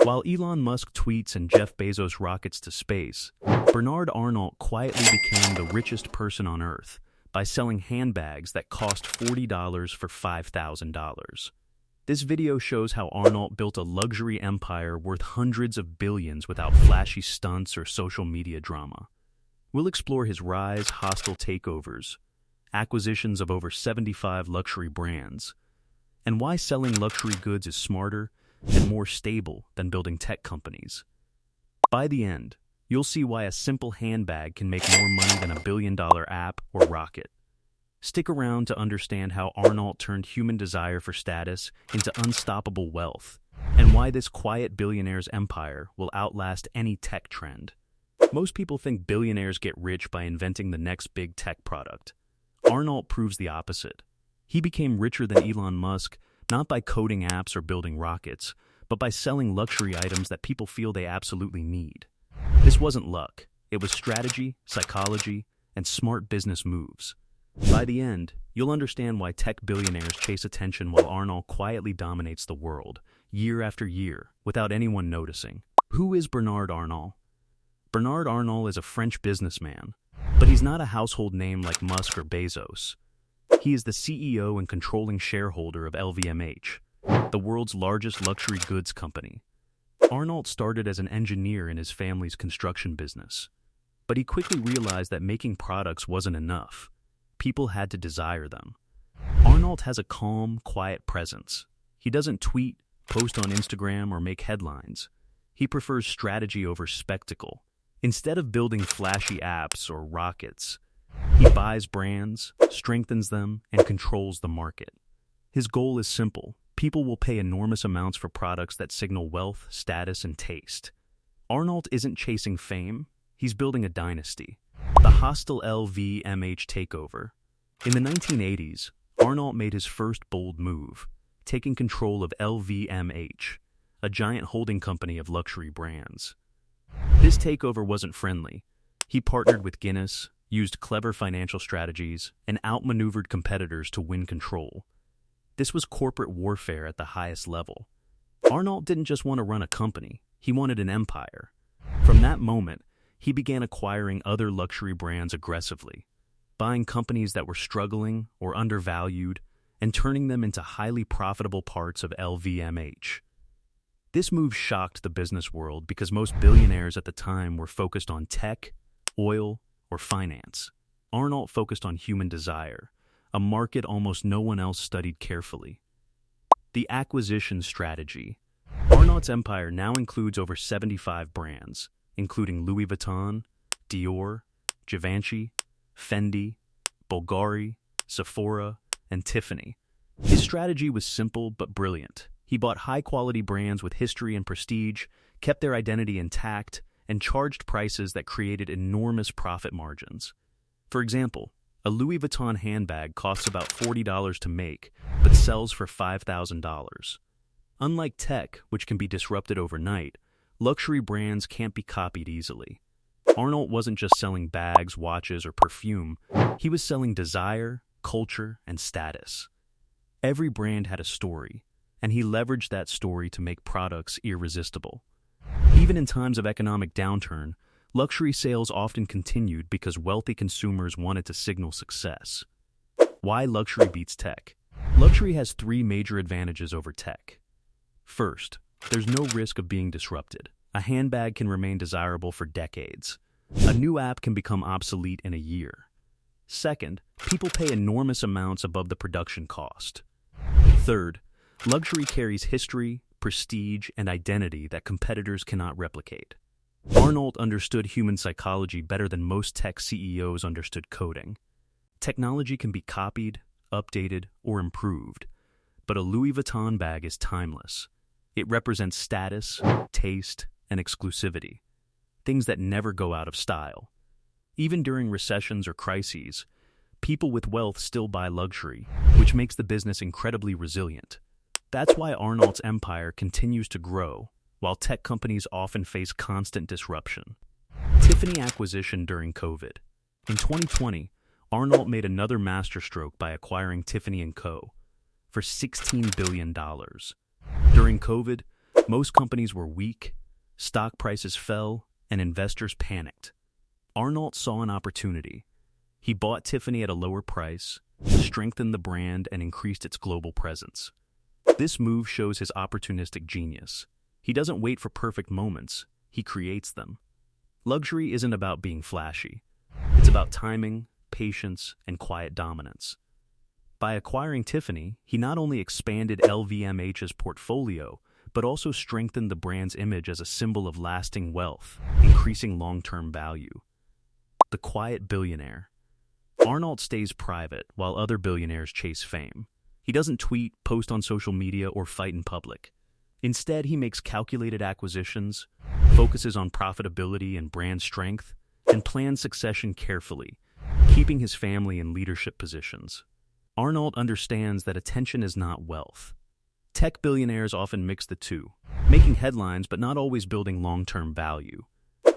While Elon Musk tweets and Jeff Bezos rockets to space, Bernard Arnault quietly became the richest person on Earth by selling handbags that cost $40 for $5,000. This video shows how Arnault built a luxury empire worth hundreds of billions without flashy stunts or social media drama. We'll explore his rise, hostile takeovers, acquisitions of over 75 luxury brands, and why selling luxury goods is smarter and more stable than building tech companies. By the end, you'll see why a simple handbag can make more money than a billion-dollar app or rocket. Stick around to understand how Arnault turned human desire for status into unstoppable wealth, and why this quiet billionaire's empire will outlast any tech trend. Most people think billionaires get rich by inventing the next big tech product. Arnault proves the opposite. He became richer than Elon Musk, not by coding apps or building rockets, but by selling luxury items that people feel they absolutely need. This wasn't luck. It was strategy, psychology, and smart business moves. By the end, you'll understand why tech billionaires chase attention while Arnault quietly dominates the world, year after year, without anyone noticing. Who is Bernard Arnault? Bernard Arnault is a French businessman, but he's not a household name like Musk or Bezos. He is the CEO and controlling shareholder of LVMH, the world's largest luxury goods company. Arnault started as an engineer in his family's construction business, but he quickly realized that making products wasn't enough. People had to desire them. Arnault has a calm, quiet presence. He doesn't tweet, post on Instagram, or make headlines. He prefers strategy over spectacle. Instead of building flashy apps or rockets, he buys brands, strengthens them, and controls the market. His goal is simple. People will pay enormous amounts for products that signal wealth, status, and taste. Arnault isn't chasing fame. He's building a dynasty. The hostile LVMH takeover. In the 1980s, Arnault made his first bold move, taking control of LVMH, a giant holding company of luxury brands. This takeover wasn't friendly. He partnered with Guinness, used clever financial strategies, and outmaneuvered competitors to win control. This was corporate warfare at the highest level. Arnault didn't just want to run a company, he wanted an empire. From that moment, he began acquiring other luxury brands aggressively, buying companies that were struggling or undervalued and turning them into highly profitable parts of LVMH. This move shocked the business world because most billionaires at the time were focused on tech, oil, or finance. Arnault focused on human desire, a market almost no one else studied carefully. The acquisition strategy. Arnault's empire now includes over 75 brands, including Louis Vuitton, Dior, Givenchy, Fendi, Bulgari, Sephora, and Tiffany. His strategy was simple but brilliant. He bought high-quality brands with history and prestige, kept their identity intact, and charged prices that created enormous profit margins. For example, a Louis Vuitton handbag costs about $40 to make, but sells for $5,000. Unlike tech, which can be disrupted overnight, luxury brands can't be copied easily. Arnault wasn't just selling bags, watches, or perfume. He was selling desire, culture, and status. Every brand had a story, and he leveraged that story to make products irresistible. Even in times of economic downturn, luxury sales often continued because wealthy consumers wanted to signal success. Why luxury beats tech? Luxury has three major advantages over tech. First, there's no risk of being disrupted. A handbag can remain desirable for decades. A new app can become obsolete in a year. Second, people pay enormous amounts above the production cost. Third, luxury carries history, prestige, and identity that competitors cannot replicate. Arnault understood human psychology better than most tech CEOs understood coding. Technology can be copied, updated, or improved, but a Louis Vuitton bag is timeless. It represents status, taste, and exclusivity, things that never go out of style. Even during recessions or crises, people with wealth still buy luxury, which makes the business incredibly resilient. That's why Arnault's empire continues to grow, while tech companies often face constant disruption. Tiffany acquisition during COVID. In 2020, Arnault made another masterstroke by acquiring Tiffany & Co. for $16 billion. During COVID, Most companies were weak, stock prices fell, and investors panicked. Arnault saw an opportunity. He bought Tiffany at a lower price, strengthened the brand, and increased its global presence. This move shows his opportunistic genius. He doesn't wait for perfect moments, he creates them. Luxury isn't about being flashy. It's about timing, patience, and quiet dominance. By acquiring Tiffany, he not only expanded LVMH's portfolio, but also strengthened the brand's image as a symbol of lasting wealth, increasing long-term value. The quiet billionaire. Arnault stays private while other billionaires chase fame. He doesn't tweet, post on social media, or fight in public. Instead, he makes calculated acquisitions, focuses on profitability and brand strength, and plans succession carefully, keeping his family in leadership positions. Arnault understands that attention is not wealth. Tech billionaires often mix the two, making headlines but not always building long-term value.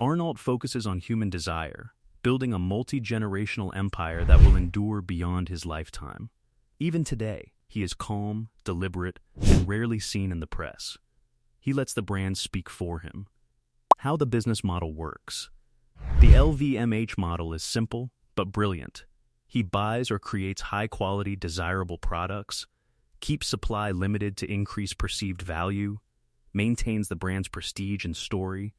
Arnault focuses on human desire, building a multi-generational empire that will endure beyond his lifetime. Even today, he is calm, deliberate, and rarely seen in the press. He lets the brand speak for him. How the business model works. The LVMH model is simple but brilliant. He buys or creates high-quality, desirable products, keeps supply limited to increase perceived value, maintains the brand's prestige and story,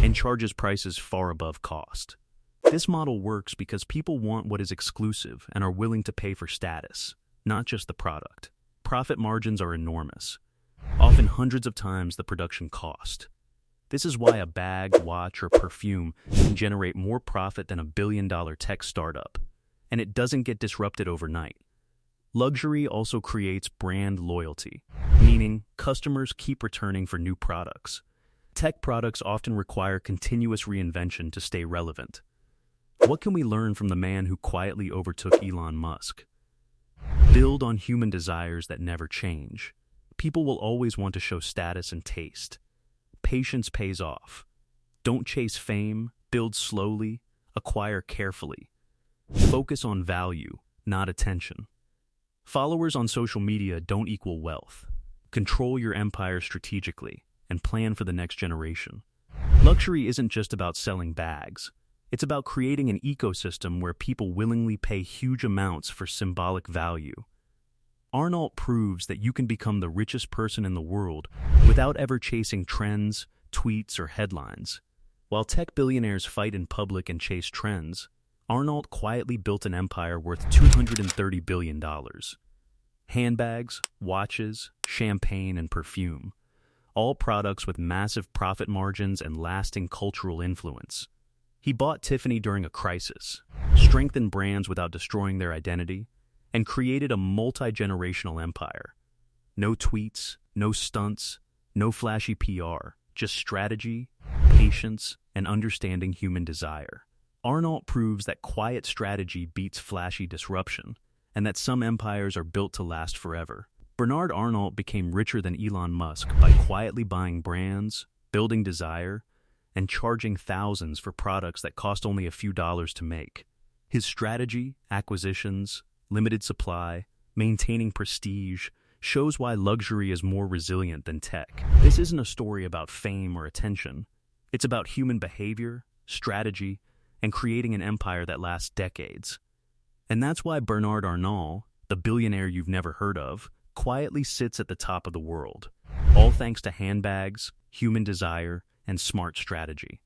and charges prices far above cost. This model works because people want what is exclusive and are willing to pay for status, not just the product. Profit margins are enormous, often hundreds of times the production cost. This is why a bag, watch, or perfume can generate more profit than a billion-dollar tech startup, and it doesn't get disrupted overnight. Luxury also creates brand loyalty, meaning customers keep returning for new products. Tech products often require continuous reinvention to stay relevant. What can we learn from the man who quietly overtook Elon Musk? Build on human desires that never change. People will always want to show status and taste. Patience pays off. Don't chase fame, build slowly, acquire carefully. Focus on value, not attention. Followers on social media don't equal wealth. Control your empire strategically and plan for the next generation. Luxury isn't just about selling bags. It's about creating an ecosystem where people willingly pay huge amounts for symbolic value. Arnault proves that you can become the richest person in the world without ever chasing trends, tweets, or headlines. While tech billionaires fight in public and chase trends, Arnault quietly built an empire worth $230 billion. Handbags, watches, champagne, and perfume. All products with massive profit margins and lasting cultural influence. He bought Tiffany during a crisis, strengthened brands without destroying their identity, and created a multi-generational empire. No tweets, no stunts, no flashy PR, just strategy, patience, and understanding human desire. Arnault proves that quiet strategy beats flashy disruption, and that some empires are built to last forever. Bernard Arnault became richer than Elon Musk by quietly buying brands, building desire, and charging thousands for products that cost only a few dollars to make. His strategy, acquisitions, limited supply, maintaining prestige, shows why luxury is more resilient than tech. This isn't a story about fame or attention. It's about human behavior, strategy, and creating an empire that lasts decades. And that's why Bernard Arnault, the billionaire you've never heard of, quietly sits at the top of the world, all thanks to handbags, human desire, and smart strategy.